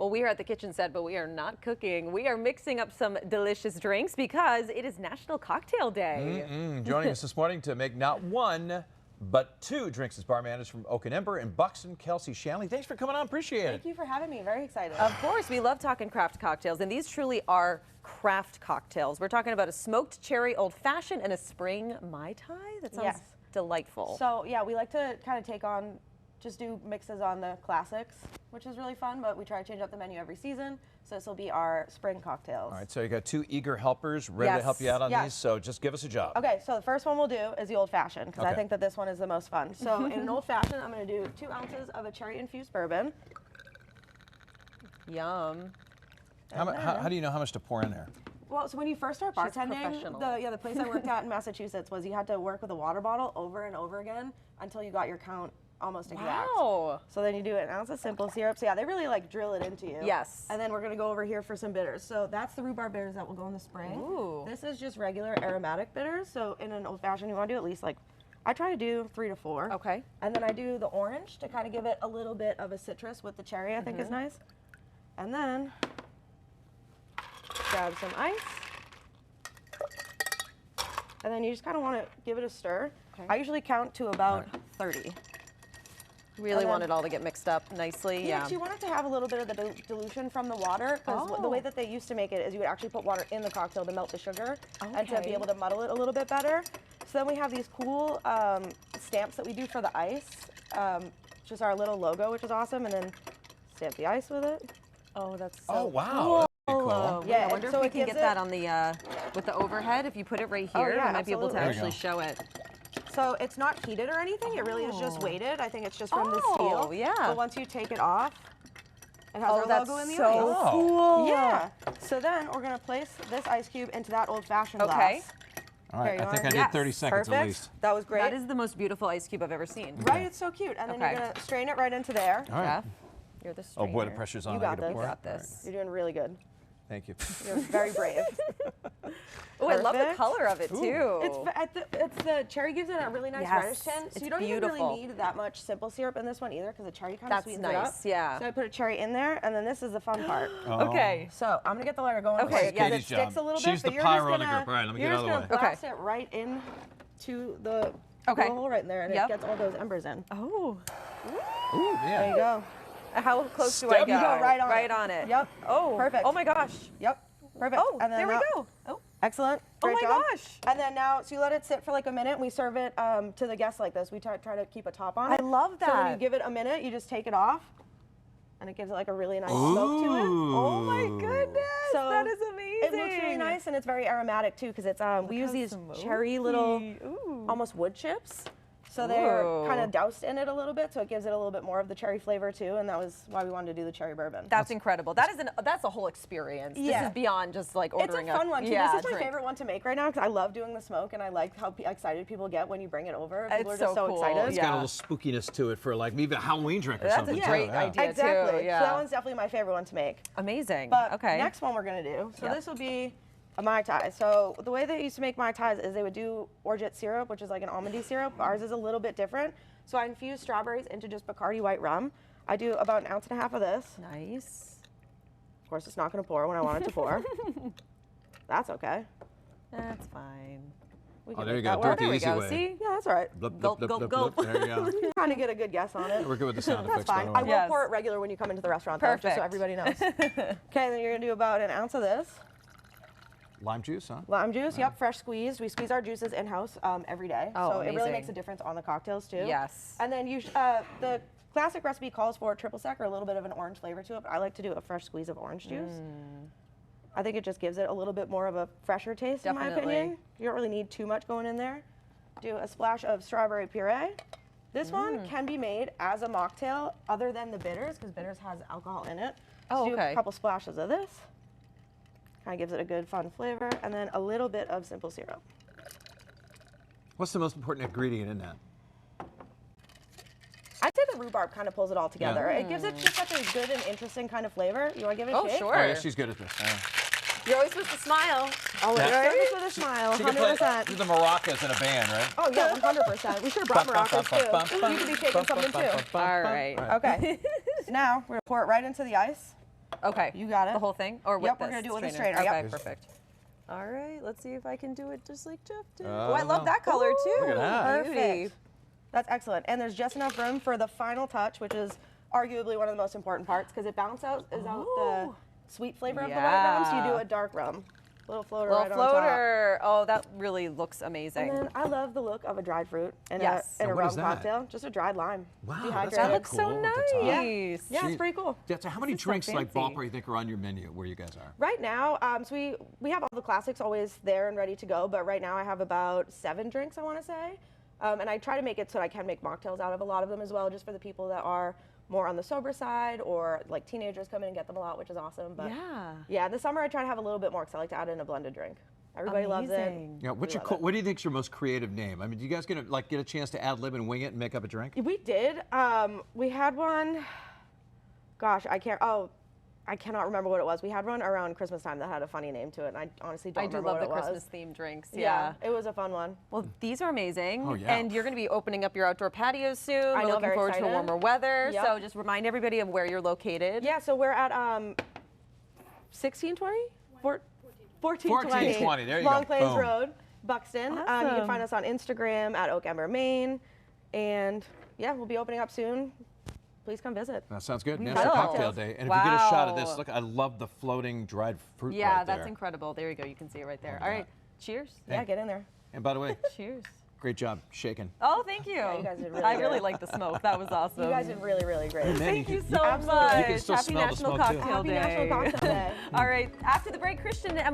Well, we are at the kitchen set, but we are not cooking. We are mixing up some delicious drinks because it is National Cocktail Day. Joining us this morning to make not one, but two drinks is bar managers from Oak and Ember in Buxton, Kelsey Shanley. Thanks for coming on. Appreciate it. Thank you for having me. Very excited. Of course, we love talking craft cocktails, and these truly are craft cocktails. We're talking about a smoked cherry old fashioned and a spring Mai Tai. That sounds delightful. So yeah, we like to kind of take on, just do mixes on the classics, which is really fun, but we try to change up the menu every season. So this will be our spring cocktails. All right, so you got two eager helpers ready to help you out on these, so just give us a job. Okay, so the first one we'll do is the old fashioned, because I think that this one is the most fun. So in an old fashioned, I'm going to do 2 ounces of a cherry infused bourbon. Yum. How do you know how much to pour in there? Well, so when you first start bartending, the place I worked at in Massachusetts was you had to work with a water bottle over and over again until you got your count almost exact. Wow. So then you do an ounce of simple syrup. So yeah, they really like drill it into you. Yes. And then we're gonna go over here for some bitters. So that's the rhubarb bitters that will go in the spring. Ooh. This is just regular aromatic bitters. So in an old fashioned, you want to do at least I try to do 3 to 4. Okay. And then I do the orange to kind of give it a little bit of a citrus with the cherry. I think is nice. And then grab some ice. And then you just kind of want to give it a stir. Okay. I usually count to about 30. Really want it all to get mixed up nicely. Yeah, you want it to have a little bit of the dilution from the water, because the way that they used to make it is you would actually put water in the cocktail to melt the sugar and to be able to muddle it a little bit better. So then we have these cool stamps that we do for the ice, just our little logo, which is awesome, and then stamp the ice with it. Oh, that's so wow. cool. That's pretty cool. Yeah, I wonder if we can get that on the with the overhead. If you put it right here, we might be able to actually show it. So it's not heated or anything. It really is just weighted. I think it's just from the steel. Yeah. But once you take it off, it has our logo in the so ice. Cool. Yeah. So then we're gonna place this ice cube into that old-fashioned glass. All right, I think I did 30 seconds at least. That was great. That is the most beautiful ice cube I've ever seen. Right, it's so cute. And then you're gonna strain it right into there. All right. Jeff, you're the strainer. Oh boy, the pressure's on. You got this. You got this. You're doing really good. Thank you. You're very brave. Oh, I love the color of it too. It's the cherry gives it a really nice reddish tint. So you don't even really need that much simple syrup in this one either, because the cherry kind of sweetens it up. Yeah. So I put a cherry in there, and then this is the fun part. Okay. So I'm gonna get the lighter going. Okay. Yeah, it sticks a little bit. She's the pyro in the group. All right, let me get out of the way. You're just gonna blast it right into the hole right in there, and it gets all those embers in. Oh. Ooh, yeah. There you go. How close do I go? You go right on it. Yep. Oh. Perfect. Oh my gosh. Yep. Perfect. Oh, and then there we go. Oh. Excellent. Great job. Gosh. And then now, so you let it sit for like a minute. We serve it to the guests like this. We try to keep a top on it. I love that. So when you give it a minute, you just take it off, and it gives it like a really nice smoke to it. Oh my goodness. So that is amazing. It looks really nice, and it's very aromatic too, because it's we use these cherry little, almost wood chips. So they're kind of doused in it a little bit, so it gives it a little bit more of the cherry flavor too, and that was why we wanted to do the cherry bourbon. That's incredible. That's a whole experience. Yeah. This is beyond just like ordering It's a fun one too. Yeah, this is my favorite one to make right now, because I love doing the smoke, and I like how excited people get when you bring it over. People are just so cool. excited. It's got a little spookiness to it for like maybe a Halloween drink or something. That's a great idea exactly. too. Yeah. So that one's definitely my favorite one to make. Amazing. But okay. next one we're gonna do. So this will be a Mai Tai. So the way they used to make Mai Tais is they would do orgeat syrup, which is like an almondy syrup. Ours is a little bit different. So I infuse strawberries into just Bacardi white rum. I do about 1.5 ounces of this. Nice. Of course, it's not gonna pour when I want it to pour. That's okay. That's fine. Oh, there you go. Do it the easy way. See? Yeah, that's all right. Blip, blip, blip, blip, blip. There you go. Trying to get a good guess on it. We're good with the sound effects. That's fine. I will pour it regular when you come into the restaurant, though, just so everybody knows. Okay, then you're gonna do about 1 ounce of this. Lime juice, huh? Lime juice, yep, fresh squeezed. We squeeze our juices in-house every day. Oh, so amazing. it really makes a difference on the cocktails, too. Yes. And then the classic recipe calls for triple sec or a little bit of an orange flavor to it, but I like to do a fresh squeeze of orange juice. I think it just gives it a little bit more of a fresher taste, in my opinion. You don't really need too much going in there. Do a splash of strawberry puree. This one can be made as a mocktail other than the bitters, because bitters has alcohol in it. So do a couple splashes of this. Kind of gives it a good, fun flavor, and then a little bit of simple syrup. What's the most important ingredient in that? I'd say the rhubarb kind of pulls it all together. It gives it just such a good and interesting kind of flavor. You want to give it a shake? Sure. Oh, yeah, she's good at this. You're always supposed to smile. Oh, service with a smile, 100%. Do the maracas in a band, right? Oh, yeah, 100%. We should have brought maracas, too. You could be shaking something, too. All right. Okay. So now, we're going to pour it right into the ice. Okay. You got it. The whole thing? Or with Yep, this we're gonna do it with the strainer? strainer, Okay, yep. perfect. All right, let's see if I can do it just like Jeff did. Oh, I love that color too. Look at that. Beauty. Perfect. That's excellent. And there's just enough room for the final touch, which is arguably one of the most important parts because it balances out the sweet flavor of the white rum. So you do a dark rum. Little floater Little right floater. Oh, that really looks amazing. on top. And then I love the look of a dried fruit in Yes. a Now, what rum is that? cocktail. Just a dried lime. Wow, that's Dehydrated. that kinda looks so cool at the top. nice. Yeah, it's pretty cool. Yeah, so how many This is so drinks like fancy. ballpark you think are on your menu where you guys are? Right now, so we have all the classics always there and ready to go, but right now I have about 7 drinks, I want to say. And I try to make it so I can make mocktails out of a lot of them as well, just for the people that are more on the sober side or like teenagers come in and get them a lot, which is awesome. But yeah, in the summer I try to have a little bit more because I like to add in a blended drink. Everybody loves it. Amazing. Yeah, We love it. what do you think is your most creative name? I mean, do you guys get a chance to ad lib and wing it and make up a drink? We did. We had one. Gosh, I cannot remember what it was. We had one around Christmas time that had a funny name to it, and I honestly don't I do remember love the what it was. Christmas themed drinks. Yeah, it was a fun one. Well, these are amazing. Oh, yeah. And you're going to be opening up your outdoor patio soon. I We're know, looking very forward to excited. warmer weather. Yep. So just remind everybody of where you're located. Yeah, so we're at 1620? 1420, there you go. Long Plains Boom. Road, Buxton. You can Awesome. find us on Instagram at Ember, Maine. And yeah, we'll be opening up soon. Please come visit. That sounds good. We National will. Cocktail Day. And if you get a shot of this, Wow. look, I love the floating dried fruit Yeah, right there. that's incredible. There you go. You can see it right there. Look at All right. Cheers. Yeah, get in there. And by the way, Cheers. great job shaking. Oh, thank you. you guys did really I good. really like the smoke. That was awesome. You guys did really, really great. Man, Thank you so Absolutely. much. You can still Happy smell the National smoke, too. Cocktail Happy Day. National Cocktail Day. All right. After the break, Christian and Emily.